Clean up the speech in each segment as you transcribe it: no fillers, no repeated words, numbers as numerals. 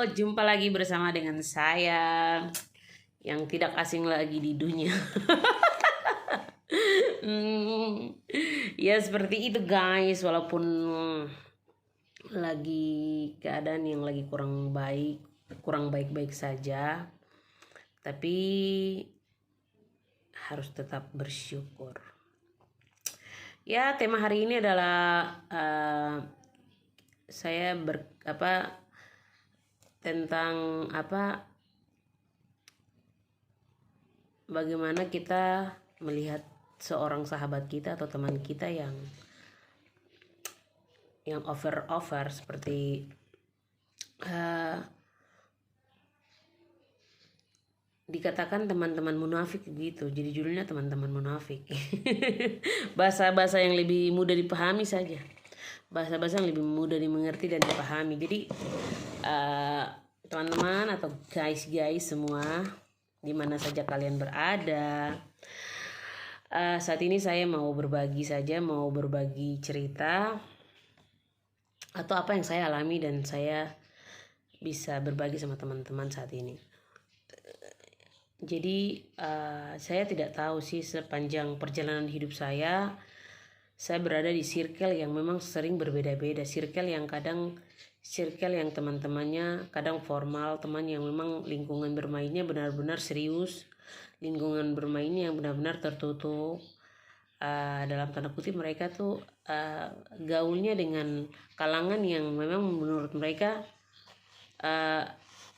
Jumpa lagi bersama dengan saya yang tidak asing lagi di dunia. Ya seperti itu guys, walaupun lagi keadaan yang lagi kurang baik-baik saja, tapi harus tetap bersyukur. Ya, tema hari ini adalah saya tentang bagaimana kita melihat seorang sahabat kita atau teman kita yang over seperti dikatakan teman-teman munafik gitu. Jadi judulnya teman-teman munafik. Bahasa-bahasa yang lebih mudah dipahami saja. Bahasa-bahasa yang lebih mudah dimengerti dan dipahami. Jadi teman-teman atau guys semua, di mana saja kalian berada, saat ini saya mau berbagi cerita atau apa yang saya alami dan saya bisa berbagi sama teman-teman saat ini. Jadi saya tidak tahu sih, sepanjang perjalanan hidup saya berada di circle yang memang sering berbeda-beda. Circle yang teman-temannya kadang formal, teman yang memang lingkungan bermainnya benar-benar serius, lingkungan bermainnya yang benar-benar tertutup. Dalam tanda kutip mereka tuh gaulnya dengan kalangan yang memang menurut mereka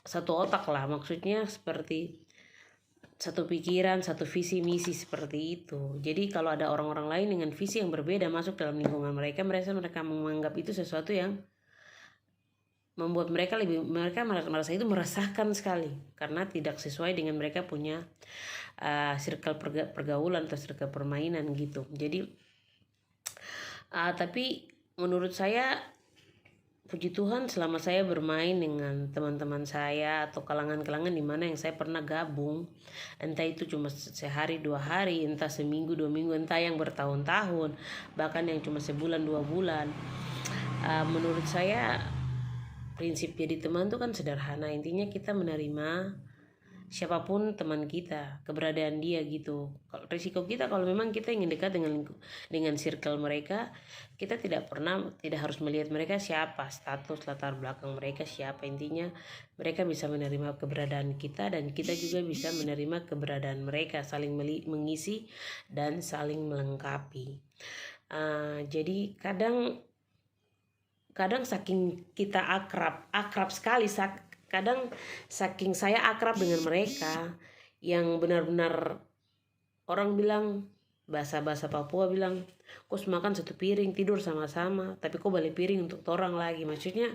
satu otak lah, maksudnya seperti satu pikiran, satu visi misi seperti itu. Jadi kalau ada orang-orang lain dengan visi yang berbeda masuk dalam lingkungan mereka mereka menganggap itu sesuatu yang membuat mereka merasa itu meresahkan sekali karena tidak sesuai dengan mereka punya circle pergaulan atau circle permainan gitu. Jadi tapi menurut saya, puji Tuhan, selama saya bermain dengan teman-teman saya atau kalangan-kalangan di mana yang saya pernah gabung, entah itu cuma sehari 2 hari, entah seminggu 2 minggu, entah yang bertahun-tahun, bahkan yang cuma sebulan 2 bulan, menurut saya prinsip jadi teman itu kan sederhana. Intinya kita menerima siapapun teman kita, keberadaan dia gitu. Kalau risiko kita, kalau memang kita ingin dekat dengan circle mereka, kita tidak harus melihat mereka siapa, status latar belakang mereka siapa. Intinya mereka bisa menerima keberadaan kita dan kita juga bisa menerima keberadaan mereka, saling mengisi dan saling melengkapi. Jadi kadang saking kita akrab sekali, kadang saking saya akrab dengan mereka yang benar-benar orang bilang, bahasa Papua bilang, kok makan satu piring, tidur sama-sama, tapi kok balik piring untuk orang lagi. Maksudnya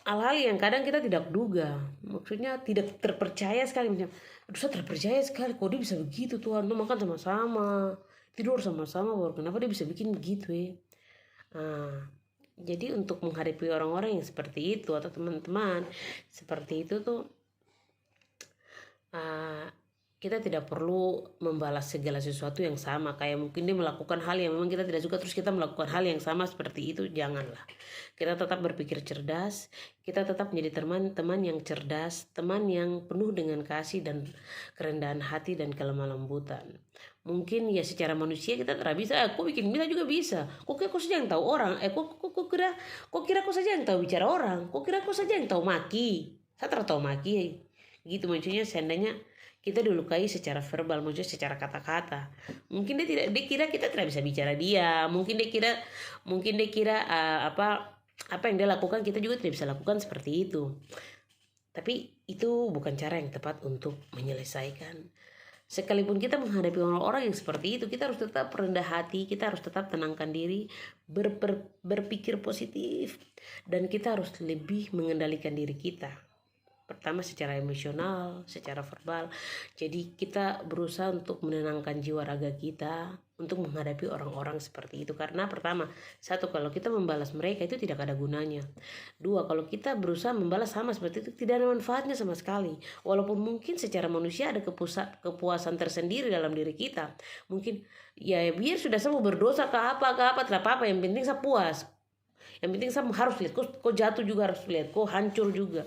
hal-hal yang kadang kita tidak duga, maksudnya tidak terpercaya sekali. Aduh, saya terpercaya sekali, kok dia bisa begitu Tuhan, tuh makan sama-sama, tidur sama-sama, kenapa dia bisa bikin begitu ya. Jadi untuk menghadapi orang-orang yang seperti itu atau teman-teman seperti itu tuh kita tidak perlu membalas segala sesuatu yang sama. Kayak mungkin dia melakukan hal yang memang kita tidak suka terus kita melakukan hal yang sama seperti itu, janganlah. Kita tetap berpikir cerdas, kita tetap menjadi teman-teman yang cerdas, teman yang penuh dengan kasih dan kerendahan hati dan kelemah lembutan. Mungkin ya secara manusia kita tidak bisa, kok bikin kita juga bisa. Kok saja yang tahu orang, kok kira kok saja yang tahu bicara orang, kok kira kok saja yang tahu maki. Saya tidak tahu maki. Gitu maksudnya, seandainya kita dilukai secara verbal, maksudnya secara kata-kata, mungkin dia kira kita tidak bisa bicara dia, mungkin dia kira apa yang dia lakukan kita juga tidak bisa lakukan seperti itu. Tapi itu bukan cara yang tepat untuk menyelesaikan. Sekalipun kita menghadapi orang-orang yang seperti itu, kita harus tetap rendah hati, kita harus tetap tenangkan diri, berpikir positif, dan kita harus lebih mengendalikan diri kita. Pertama secara emosional, secara verbal. Jadi kita berusaha untuk menenangkan jiwa raga kita untuk menghadapi orang-orang seperti itu. Karena pertama, satu, kalau kita membalas mereka itu tidak ada gunanya. Dua, kalau kita berusaha membalas sama seperti itu tidak ada manfaatnya sama sekali. Walaupun mungkin secara manusia ada kepuasan tersendiri dalam diri kita. Mungkin ya biar sudah saya mau berdosa ke apa tidak apa-apa, yang penting saya puas. Yang penting saya harus lihat, kok jatuh juga harus lihat, kok hancur juga.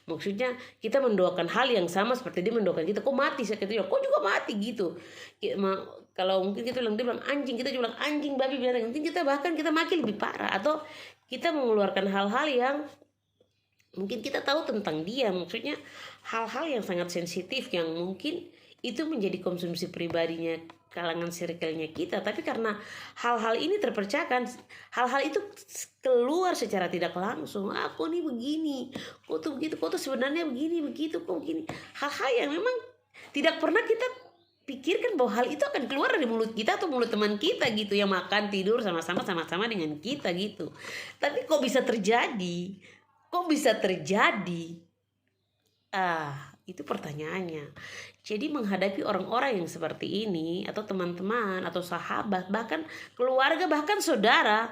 Maksudnya kita mendoakan hal yang sama seperti dia mendoakan kita. Kok mati saya kata, kok juga mati gitu. Kalau mungkin kita bilang, dia bilang anjing, kita juga bilang anjing, babi, binatang. Mungkin kita bahkan kita maki lebih parah. Atau kita mengeluarkan hal-hal yang mungkin kita tahu tentang dia. Maksudnya hal-hal yang sangat sensitif yang mungkin itu menjadi konsumsi pribadinya kalangan circle-nya kita. Tapi karena hal-hal ini terpecahkan, hal-hal itu keluar secara tidak langsung. Kok nih begini, kok tuh begitu, kok tuh sebenarnya begini, begitu, kok begini. Hal-hal yang memang tidak pernah kita pikirkan bahwa hal itu akan keluar dari mulut kita atau mulut teman kita gitu, yang makan tidur sama-sama dengan kita gitu. Tapi kok bisa terjadi? Kok bisa terjadi? Itu pertanyaannya. Jadi menghadapi orang-orang yang seperti ini, atau teman-teman, atau sahabat, bahkan keluarga, bahkan saudara,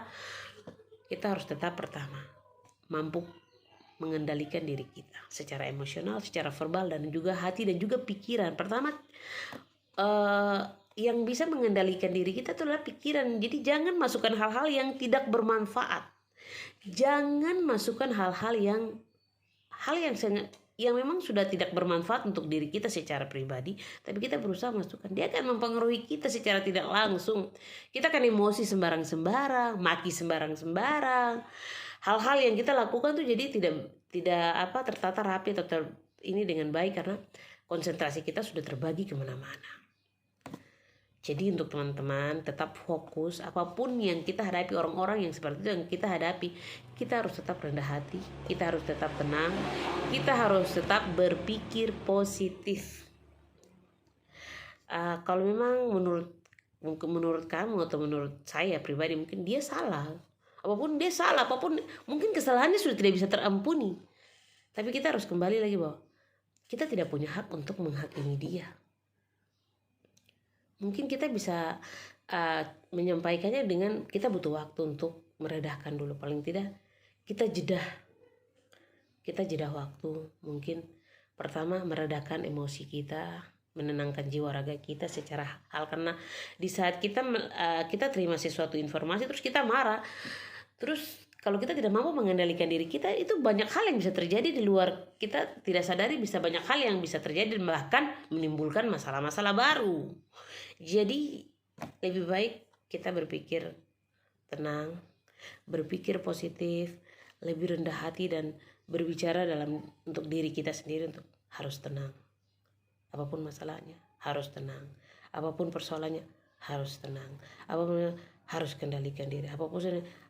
kita harus tetap pertama mampu mengendalikan diri kita secara emosional, secara verbal, dan juga hati, dan juga pikiran. Pertama, yang bisa mengendalikan diri kita itu adalah pikiran. Jadi jangan masukkan hal-hal yang tidak bermanfaat. Jangan masukkan hal-hal yang memang sudah tidak bermanfaat untuk diri kita secara pribadi, tapi kita berusaha masukkan. Dia akan mempengaruhi kita secara tidak langsung. Kita akan emosi sembarang-sembarang, maki sembarang-sembarang. Hal-hal yang kita lakukan tuh jadi tidak tertata rapi atau ini dengan baik, karena konsentrasi kita sudah terbagi kemana-mana. Jadi untuk teman-teman tetap fokus, apapun yang kita hadapi, orang-orang yang seperti itu yang kita hadapi, kita harus tetap rendah hati, kita harus tetap tenang, kita harus tetap berpikir positif. Kalau memang menurut kamu atau menurut saya pribadi mungkin dia salah, apapun mungkin kesalahannya sudah tidak bisa terampuni, tapi kita harus kembali lagi bahwa kita tidak punya hak untuk menghakimi dia. Mungkin kita bisa menyampaikannya dengan kita butuh waktu untuk meredahkan dulu. Paling tidak kita jeda waktu. Mungkin pertama meredakan emosi kita, menenangkan jiwa raga kita secara hal. Karena di saat kita terima sesuatu informasi terus kita marah, terus kalau kita tidak mampu mengendalikan diri kita, itu banyak hal yang bisa terjadi di luar kita tidak sadari. Bisa banyak hal yang bisa terjadi, bahkan menimbulkan masalah-masalah baru. Jadi lebih baik kita berpikir tenang, berpikir positif, lebih rendah hati, dan berbicara untuk diri kita sendiri untuk harus tenang. Apapun masalahnya harus tenang, apapun persoalannya harus tenang, apapun harus kendalikan diri, apapun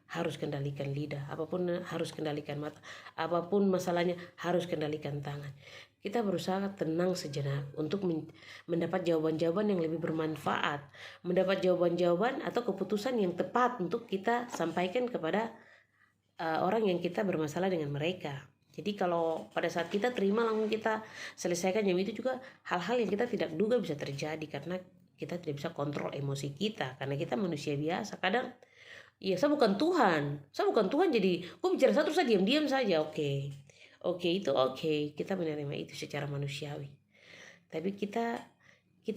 harus kendalikan lidah, apapun harus kendalikan mata, apapun masalahnya harus kendalikan tangan. Kita berusaha tenang sejenak untuk mendapat jawaban-jawaban yang lebih bermanfaat, mendapat jawaban-jawaban atau keputusan yang tepat untuk kita sampaikan kepada orang yang kita bermasalah dengan mereka. Jadi kalau pada saat kita terima langsung kita selesaikan, yang itu juga hal-hal yang kita tidak duga bisa terjadi karena kita tidak bisa kontrol emosi kita, karena kita manusia biasa. Kadang saya bukan Tuhan, jadi aku bicara satu saya diam-diam saja. Oke, kita menerima itu secara manusiawi. Tapi kita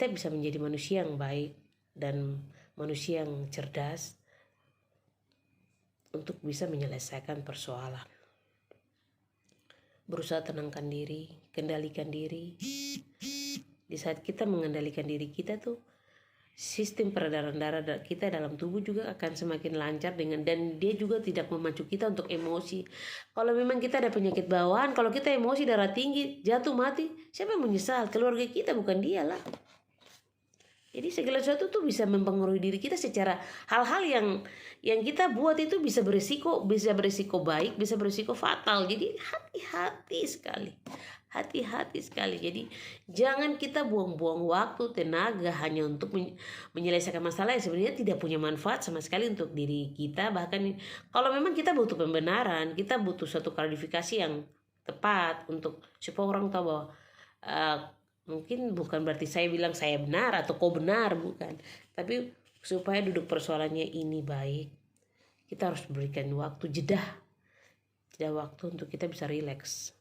bisa menjadi manusia yang baik dan manusia yang cerdas untuk bisa menyelesaikan persoalan. Berusaha tenangkan diri, kendalikan diri. Di saat kita mengendalikan diri kita tuh, sistem peredaran darah kita dalam tubuh juga akan semakin lancar dan dia juga tidak memacu kita untuk emosi. Kalau memang kita ada penyakit bawaan, kalau kita emosi, darah tinggi, jatuh mati, siapa yang menyesal? Keluarga kita, bukan dia lah. Jadi segala sesuatu tuh bisa mempengaruhi diri kita secara hal-hal yang kita buat itu bisa berisiko baik, bisa berisiko fatal. Jadi hati-hati sekali. Jadi jangan kita buang-buang waktu, tenaga hanya untuk menyelesaikan masalah yang sebenarnya tidak punya manfaat sama sekali untuk diri kita. Bahkan kalau memang kita butuh pembenaran, kita butuh suatu klarifikasi yang tepat untuk supaya orang tahu bahwa mungkin bukan berarti saya bilang saya benar atau kau benar, bukan. Tapi supaya duduk persoalannya ini baik, kita harus berikan waktu, jeda waktu untuk kita bisa rileks.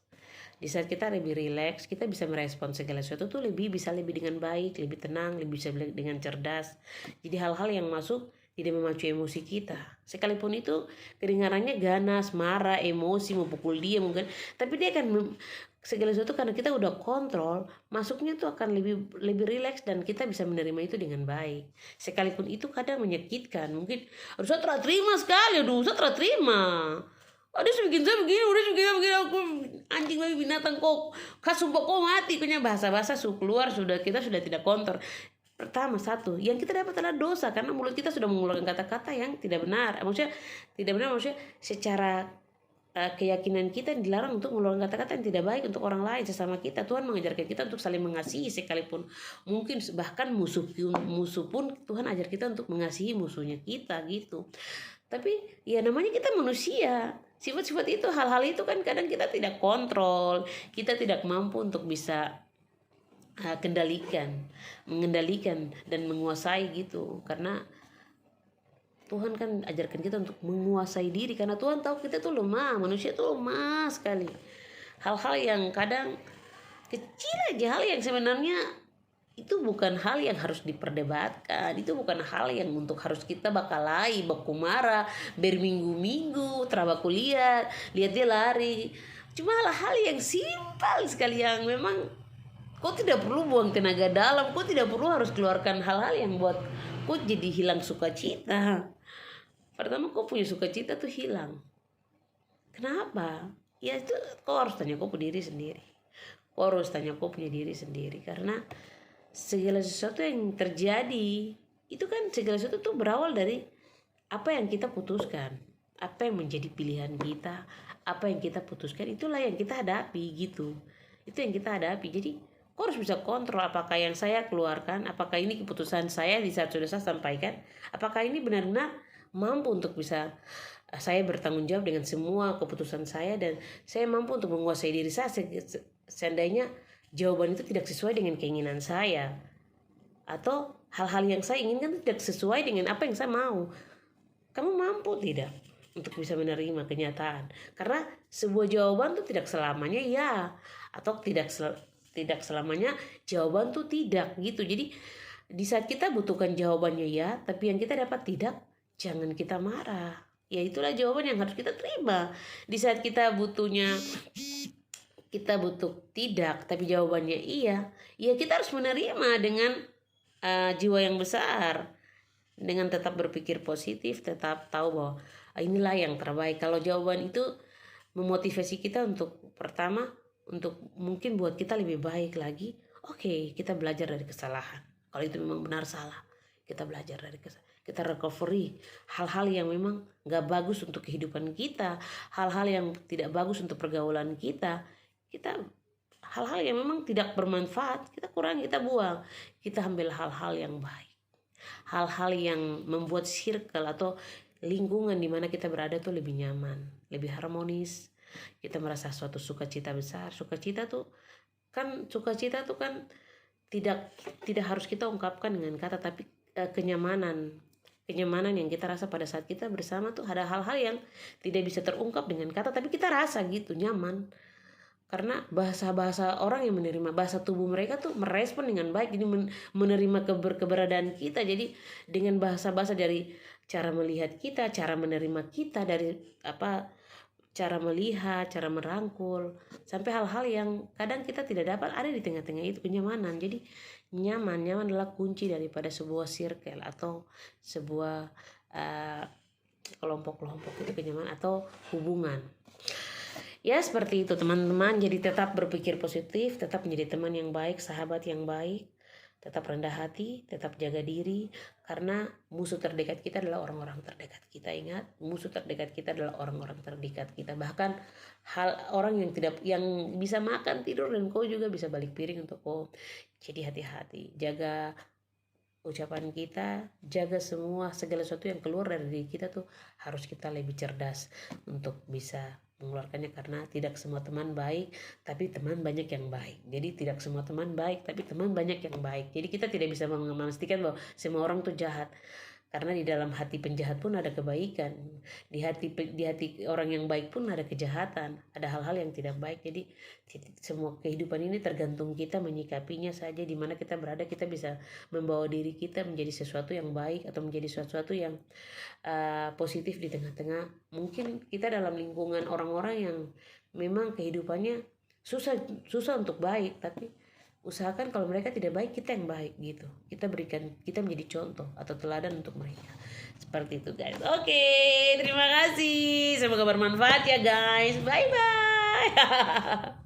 Di saat kita lebih rileks, kita bisa merespon segala sesuatu tuh bisa lebih dengan baik, lebih tenang, lebih bisa dengan cerdas. Jadi hal-hal yang masuk tidak memacu emosi kita. Sekalipun itu kedengarannya ganas, marah, emosi, mau pukul dia mungkin, tapi dia akan segala sesuatu karena kita udah kontrol, masuknya tuh akan lebih rileks dan kita bisa menerima itu dengan baik. Sekalipun itu kadang menyakitkan, mungkin aduh saya terima sekali, aduh saya terima. Oh dia bikin saya begini, udah begini aku anjing babi binatang kok, sumpah kok mati, punya bahasa-bahasa keluar sudah kita sudah tidak kontrol. Pertama satu, yang kita dapat adalah dosa karena mulut kita sudah mengeluarkan kata-kata yang tidak benar. Maksudnya tidak benar, maksudnya secara keyakinan kita dilarang untuk mengeluarkan kata-kata yang tidak baik untuk orang lain sesama kita. Tuhan mengajarkan kita untuk saling mengasihi, sekalipun mungkin bahkan musuh pun Tuhan ajar kita untuk mengasihi musuhnya kita gitu. Tapi ya namanya kita manusia, sifat-sifat itu, hal-hal itu kan kadang kita tidak kontrol, kita tidak mampu untuk bisa mengendalikan dan menguasai gitu. Karena Tuhan kan ajarkan kita untuk menguasai diri, karena Tuhan tahu kita tuh lemah, manusia tuh lemah sekali. Hal-hal yang kadang kecil aja, hal yang sebenarnya itu bukan hal yang harus diperdebatkan, itu bukan hal yang untuk harus kita bakalai, baku marah, berminggu-minggu, teraba kuliah, lihat dia lari. Cuma hal-hal yang simpel sekali yang memang kau tidak perlu buang tenaga dalam, kau tidak perlu harus keluarkan hal-hal yang buat kau jadi hilang sukacita. Pertama kau punya sukacita tuh hilang. Kenapa? Ya itu kau harus tanya kau punya diri sendiri. Kau harus tanya kau punya diri sendiri. Karena segala sesuatu yang terjadi, itu kan segala sesuatu tuh berawal dari apa yang kita putuskan. Apa yang menjadi pilihan kita, apa yang kita putuskan, itulah yang kita hadapi gitu. Itu yang kita hadapi. Jadi kau harus bisa kontrol apakah yang saya keluarkan, apakah ini keputusan saya di saat sudah saya sampaikan, apakah ini benar-benar mampu untuk bisa saya bertanggung jawab dengan semua keputusan saya, dan saya mampu untuk menguasai diri saya seandainya jawaban itu tidak sesuai dengan keinginan saya, atau hal-hal yang saya inginkan tidak sesuai dengan apa yang saya mau. Kamu mampu tidak untuk bisa menerima kenyataan? Karena sebuah jawaban itu tidak selamanya ya, atau tidak selamanya jawaban tuh tidak gitu. Jadi di saat kita butuhkan jawabannya ya, tapi yang kita dapat tidak, jangan kita marah. Ya itulah jawaban yang harus kita terima. Di saat kita butuh tidak, tapi jawabannya iya, ya kita harus menerima dengan jiwa yang besar, dengan tetap berpikir positif, tetap tahu bahwa inilah yang terbaik. Kalau jawaban itu memotivasi kita untuk pertama, untuk mungkin buat kita lebih baik lagi, oke, kita belajar dari kesalahan. Kalau itu memang benar salah, kita belajar dari kesalahan, kita recovery hal-hal yang memang gak bagus untuk kehidupan kita, hal-hal yang tidak bagus untuk pergaulan kita hal-hal yang memang tidak bermanfaat, kita kurangi, kita buang, kita ambil hal-hal yang baik, hal-hal yang membuat circle atau lingkungan di mana kita berada tuh lebih nyaman, lebih harmonis. Kita merasa suatu sukacita besar. Sukacita tuh kan tidak harus kita ungkapkan dengan kata, tapi kenyamanan yang kita rasa pada saat kita bersama tuh ada hal-hal yang tidak bisa terungkap dengan kata, tapi kita rasa gitu nyaman. Karena bahasa-bahasa orang yang menerima, bahasa tubuh mereka tuh merespon dengan baik, jadi menerima keberadaan kita. Jadi dengan bahasa-bahasa, dari cara melihat kita, cara menerima kita, dari cara melihat, cara merangkul, sampai hal-hal yang kadang kita tidak dapat, ada di tengah-tengah itu kenyamanan. Jadi nyaman adalah kunci daripada sebuah circle atau sebuah kelompok-kelompok itu, kenyamanan atau hubungan. Ya seperti itu teman-teman. Jadi tetap berpikir positif, tetap menjadi teman yang baik, sahabat yang baik, tetap rendah hati, tetap jaga diri, karena musuh terdekat kita adalah orang-orang terdekat kita. Ingat, musuh terdekat kita adalah orang-orang terdekat kita. Bahkan orang yang bisa makan, tidur, dan kau juga bisa balik piring untuk kau. Jadi hati-hati, jaga ucapan kita, jaga segala sesuatu yang keluar dari diri kita tuh harus kita lebih cerdas untuk bisa mengeluarkannya, karena tidak semua teman baik, tapi teman banyak yang baik. Jadi tidak semua teman baik, tapi teman banyak yang baik. Jadi kita tidak bisa memastikan bahwa semua orang tuh jahat. Karena di dalam hati penjahat pun ada kebaikan, di hati orang yang baik pun ada kejahatan, ada hal-hal yang tidak baik. Jadi semua kehidupan ini tergantung kita menyikapinya saja. Di mana kita berada, kita bisa membawa diri kita menjadi sesuatu yang baik atau menjadi sesuatu yang positif di tengah-tengah. Mungkin kita dalam lingkungan orang-orang yang memang kehidupannya susah untuk baik, tapi usahakan kalau mereka tidak baik, kita yang baik gitu. Kita menjadi contoh atau teladan untuk mereka. Seperti itu guys. Oke, terima kasih. Semoga bermanfaat ya guys. Bye bye.